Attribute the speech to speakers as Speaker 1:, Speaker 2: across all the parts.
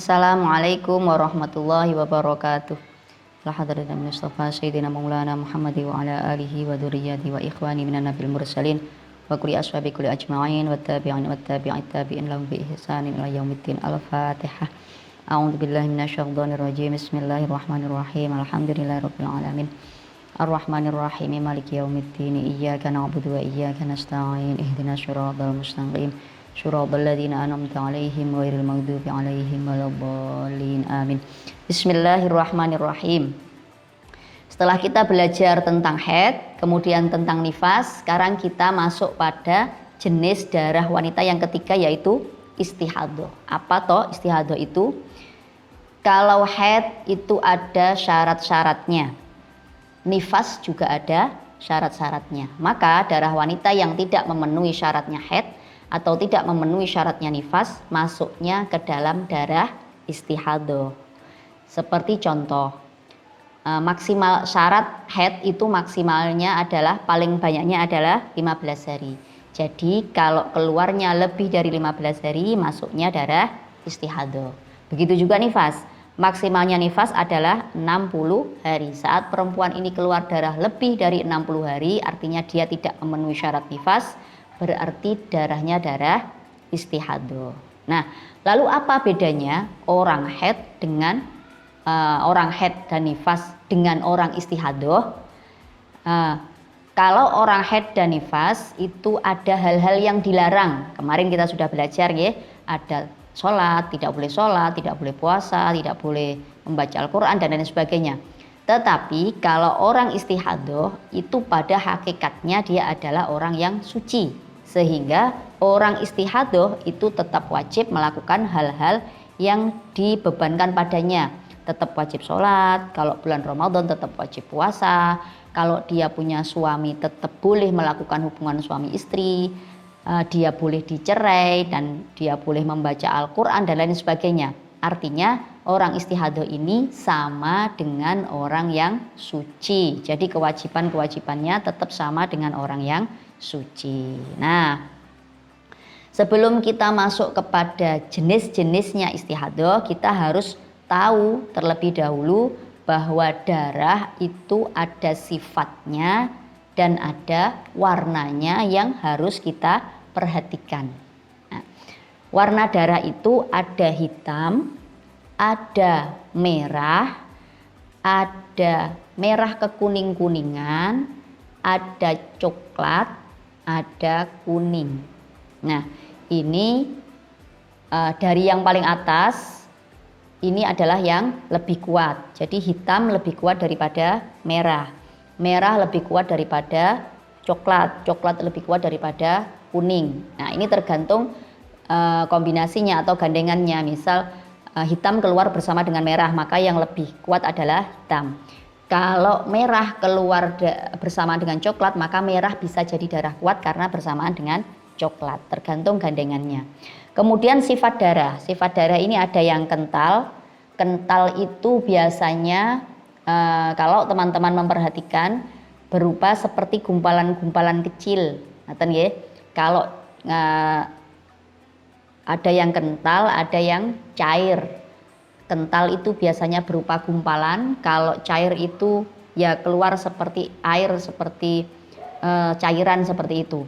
Speaker 1: Assalamualaikum warahmatullahi wabarakatuh. La hadratin Mustafa Sayyidina Maulana Muhammad wa ala alihi wa dzurriyyati wa ikhwani minan nabil mursalin wa kulli ashabi kulli ajma'in wa tabi'in wa tabi'it tabi'in lahum bi ihsanin ila yaumiddin. Al-Fatihah. A'udzu billahi minasyaitonir rajim. Bismillahirrahmanirrahim. Alhamdulillahirabbil alamin. Ar-Rahmanir Rahim. Maliki yaumiddin. Iyyaka na'budu wa iyyaka nasta'in. Ihdinas siratal mustaqim. Syuratal ladzina an'amta 'alaihim ghairil maghdubi 'alaihim waladdallin. Amin. Bismillahirrahmanirrahim. Setelah kita belajar tentang haid, kemudian tentang nifas, sekarang kita masuk pada jenis darah wanita yang ketiga, yaitu istihadah. Apa toh istihadah itu? Kalau haid itu ada syarat-syaratnya, nifas juga ada syarat-syaratnya. Maka darah wanita yang tidak memenuhi syaratnya haid atau tidak memenuhi syaratnya nifas masuknya ke dalam darah istihadah. Seperti contoh, maksimal syarat haid itu maksimalnya adalah, paling banyaknya adalah 15 hari. Jadi kalau keluarnya lebih dari 15 hari masuknya darah istihadah. Begitu juga nifas, maksimalnya nifas adalah 60 hari. Saat perempuan ini keluar darah lebih dari 60 hari, artinya dia tidak memenuhi syarat nifas, berarti darahnya darah istihadah. Nah, lalu apa bedanya orang haid dengan orang haid dan nifas dengan orang istihadah? Kalau orang haid dan nifas itu ada hal-hal yang dilarang. Kemarin kita sudah belajar ya, ada sholat, tidak boleh puasa, tidak boleh membaca Al-Quran dan lain sebagainya. Tetapi kalau orang istihadah itu pada hakikatnya dia adalah orang yang suci. Sehingga orang istihadah itu tetap wajib melakukan hal-hal yang dibebankan padanya. Tetap wajib sholat, kalau bulan Ramadan tetap wajib puasa, kalau dia punya suami tetap boleh melakukan hubungan suami istri, dia boleh dicerai dan dia boleh membaca Al-Quran dan lain sebagainya. Artinya orang istihadah ini sama dengan orang yang suci. Jadi kewajiban-kewajibannya tetap sama dengan orang yang suci. Nah, sebelum kita masuk kepada jenis-jenisnya istihadah, kita harus tahu terlebih dahulu bahwa darah itu ada sifatnya dan ada warnanya yang harus kita perhatikan. Nah, warna darah itu ada hitam, ada merah kekuning-kuningan, ada coklat, ada kuning. Nah, ini dari yang paling atas ini adalah yang lebih kuat. Jadi hitam lebih kuat daripada merah, merah lebih kuat daripada coklat, coklat lebih kuat daripada kuning. Nah, ini tergantung kombinasinya atau gandengannya. Misal hitam keluar bersama dengan merah, maka yang lebih kuat adalah hitam. Kalau merah keluar bersama dengan coklat, maka merah bisa jadi darah kuat karena bersamaan dengan coklat, tergantung gandengannya. Kemudian sifat darah ini ada yang kental. Kental itu biasanya kalau teman-teman memperhatikan berupa seperti gumpalan-gumpalan kecil. Kalau ada yang kental, ada yang cair. Kental itu biasanya berupa gumpalan, kalau cair itu ya keluar seperti air, seperti cairan seperti itu.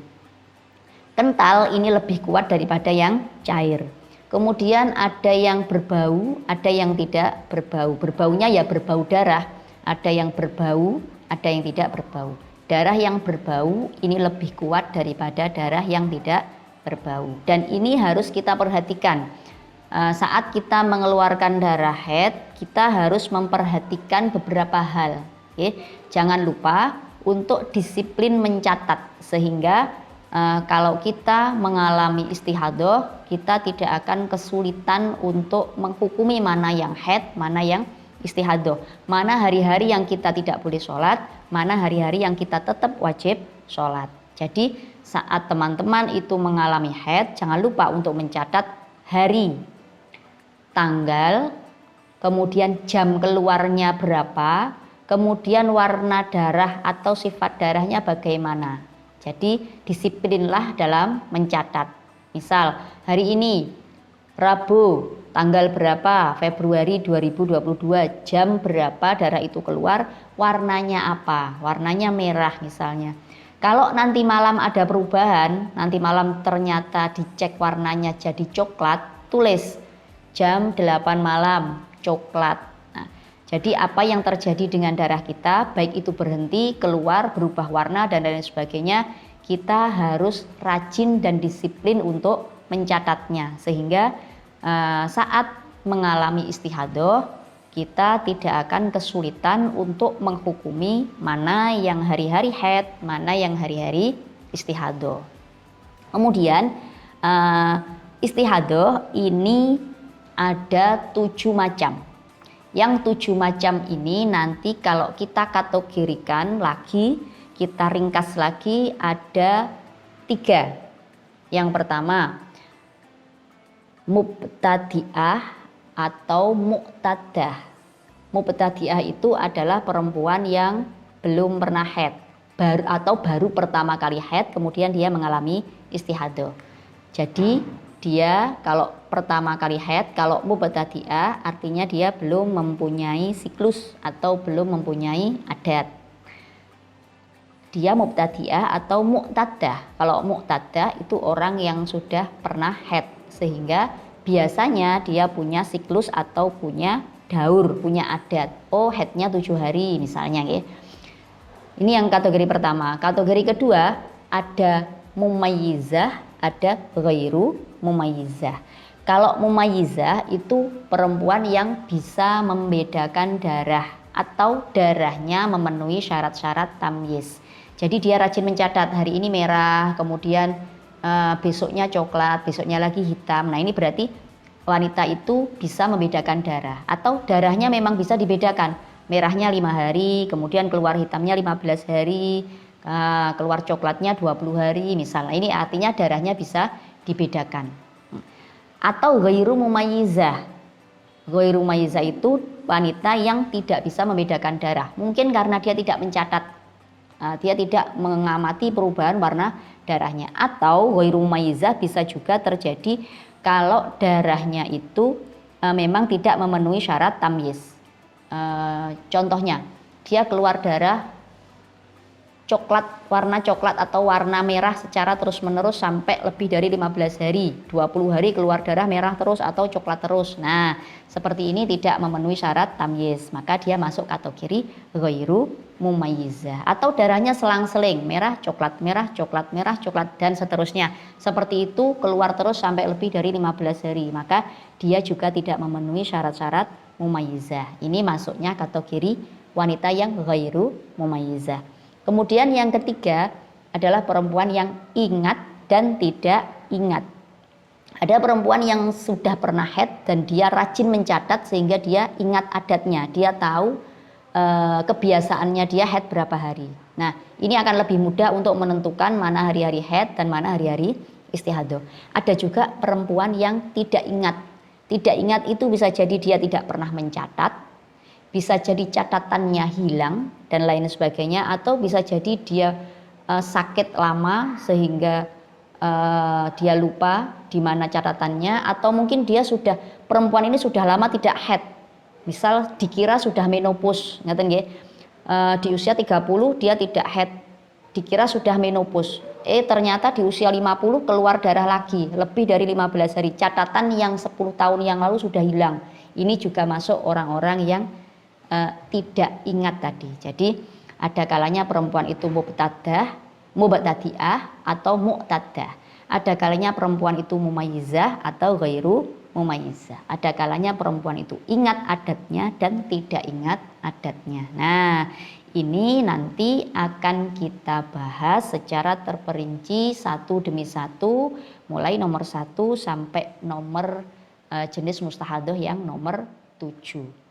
Speaker 1: Kental ini lebih kuat daripada yang cair. Kemudian ada yang berbau, ada yang tidak berbau. Berbaunya ya berbau darah, ada yang berbau, ada yang tidak berbau. Darah yang berbau ini lebih kuat daripada darah yang tidak berbau. Dan ini harus kita perhatikan. Saat kita mengeluarkan darah haid, kita harus memperhatikan beberapa hal. Jangan lupa untuk disiplin mencatat, sehingga kalau kita mengalami istihadah, kita tidak akan kesulitan untuk menghukumi mana yang haid, mana yang istihadah, mana hari-hari yang kita tidak boleh sholat, mana hari-hari yang kita tetap wajib sholat. Jadi saat teman-teman itu mengalami haid, jangan lupa untuk mencatat hari, tanggal, kemudian jam keluarnya berapa, kemudian warna darah atau sifat darahnya bagaimana. Jadi disiplinlah dalam mencatat. Misal hari ini Rabu, tanggal berapa? Februari 2022, jam berapa darah itu keluar, warnanya apa? Warnanya merah misalnya. Kalau nanti malam ada perubahan, nanti malam ternyata dicek warnanya jadi coklat, tulis jam 8 malam, coklat. Nah, jadi apa yang terjadi dengan darah kita, baik itu berhenti, keluar, berubah warna dan lain sebagainya, kita harus rajin dan disiplin untuk mencatatnya, sehingga saat mengalami istihadah kita tidak akan kesulitan untuk menghukumi mana yang hari-hari haid, mana yang hari-hari istihadah. Kemudian istihadah ini ada 7 macam. Yang 7 macam ini nanti kalau kita kategorikan lagi, kita ringkas lagi, ada 3. Yang pertama, mubtadi'ah atau mu'tadah. Mubtadi'ah itu adalah perempuan yang belum pernah haid, baru pertama kali haid, kemudian dia mengalami istihadah. Jadi dia kalau pertama kali haid, kalau mubtadi'ah artinya dia belum mempunyai siklus atau belum mempunyai adat. Dia mubtadi'ah atau mu'tadah. Kalau mu'tadah itu orang yang sudah pernah haid, sehingga biasanya dia punya siklus atau punya daur, punya adat. Oh, haidnya 7 hari misalnya ya. Ini yang kategori pertama. Kategori kedua ada mumayyizah, ada ghairu mumayyizah. Kalau mumayyizah itu perempuan yang bisa membedakan darah atau darahnya memenuhi syarat-syarat tamyiz. Jadi dia rajin mencatat, hari ini merah, kemudian besoknya coklat, besoknya lagi hitam. Nah, ini berarti wanita itu bisa membedakan darah, atau darahnya memang bisa dibedakan. Merahnya 5 hari, kemudian keluar hitamnya 15 hari, keluar coklatnya 20 hari misalnya. Ini artinya darahnya bisa dibedakan. Atau ghairu mumayyizah. Ghairu mumayyizah itu wanita yang tidak bisa membedakan darah. Mungkin karena dia tidak mencatat, dia tidak mengamati perubahan warna darahnya. Atau ghairu mumayyizah bisa juga terjadi kalau darahnya itu memang tidak memenuhi syarat tamyiz. Contohnya, dia keluar darah coklat, warna coklat atau warna merah secara terus-menerus sampai lebih dari 15 hari, 20 hari keluar darah merah terus atau coklat terus. Nah, seperti ini tidak memenuhi syarat tamyiz, maka dia masuk kategori ghairu mumayyizah. Atau darahnya selang-seling, merah, coklat, merah, coklat, merah, coklat, dan seterusnya. Seperti itu keluar terus sampai lebih dari 15 hari, maka dia juga tidak memenuhi syarat-syarat mumayyizah. Ini masuknya kategori wanita yang ghairu mumayyizah. Kemudian yang ketiga adalah perempuan yang ingat dan tidak ingat. Ada perempuan yang sudah pernah haid dan dia rajin mencatat sehingga dia ingat adatnya. Dia tahu kebiasaannya dia haid berapa hari. Nah, ini akan lebih mudah untuk menentukan mana hari-hari haid dan mana hari-hari istihadah. Ada juga perempuan yang tidak ingat. Tidak ingat itu bisa jadi dia tidak pernah mencatat, bisa jadi catatannya hilang dan lain sebagainya, atau bisa jadi dia sakit lama sehingga dia lupa di mana catatannya, atau mungkin dia sudah, perempuan ini sudah lama tidak haid, misal dikira sudah menopause, ngeten nggih, di usia 30 dia tidak haid, dikira sudah menopause, ternyata di usia 50 keluar darah lagi lebih dari 15 hari, catatan yang 10 tahun yang lalu sudah hilang. Ini juga masuk orang-orang yang tidak ingat tadi. Jadi ada kalanya perempuan itu mubtadi'ah atau mu'tadah. Ada kalanya perempuan itu mumayyizah atau ghairu mumayyizah. Ada kalanya perempuan itu ingat adatnya dan tidak ingat adatnya. Nah, ini nanti akan kita bahas secara terperinci satu demi satu, mulai nomor 1 sampai nomor jenis mustahadah yang nomor 7.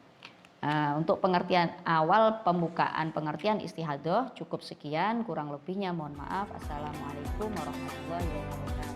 Speaker 1: Untuk pengertian awal, pembukaan pengertian istihadah cukup sekian, kurang lebihnya mohon maaf. Assalamualaikum warahmatullahi wabarakatuh.